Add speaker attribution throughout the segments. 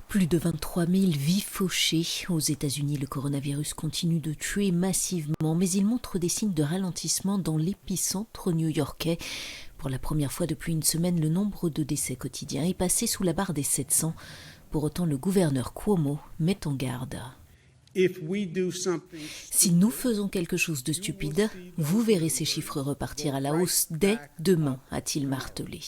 Speaker 1: Plus de 23 000 vies fauchées. Aux États-Unis, le coronavirus continue de tuer massivement, mais il montre des signes de ralentissement dans l'épicentre new-yorkais. Pour la première fois depuis une semaine, le nombre de décès quotidiens est passé sous la barre des 700. Pour autant, le gouverneur Cuomo met en garde. Si nous faisons quelque chose de stupide, vous verrez ces chiffres repartir à la hausse dès demain, a-t-il martelé.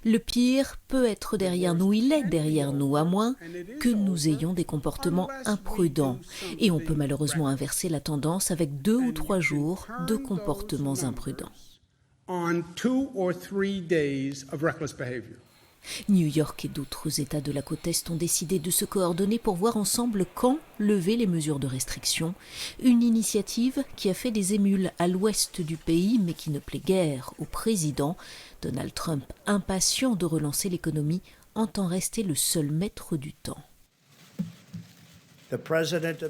Speaker 1: Le pire peut être derrière nous, il est derrière nous, à moins que nous ayons des comportements imprudents. Et on peut malheureusement inverser la tendance avec 2 ou 3 jours de comportements imprudents. New York et d'autres États de la côte Est ont décidé de se coordonner pour voir ensemble quand lever les mesures de restriction. Une initiative qui a fait des émules à l'ouest du pays, mais qui ne plaît guère au président. Donald Trump, impatient de relancer l'économie, entend rester le seul maître du temps.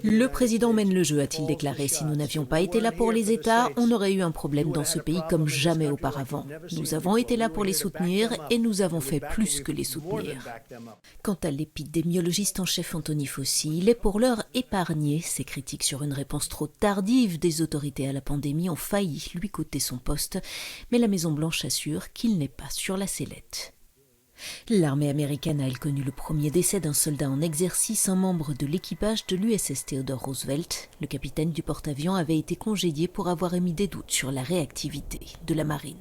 Speaker 1: Le président mène le jeu, a-t-il déclaré. Si nous n'avions pas été là pour les États, on aurait eu un problème dans ce pays comme jamais auparavant. Nous avons été là pour les soutenir et nous avons fait plus que les soutenir. Quant à l'épidémiologiste en chef Anthony Fauci, il est pour l'heure épargné. Ses critiques sur une réponse trop tardive des autorités à la pandémie ont failli lui coûter son poste, mais la Maison-Blanche assure qu'il n'est pas sur la sellette. L'armée américaine a, elle, connu le premier décès d'un soldat en exercice, un membre de l'équipage de l'USS Theodore Roosevelt. Le capitaine du porte-avions avait été congédié pour avoir émis des doutes sur la réactivité de la marine.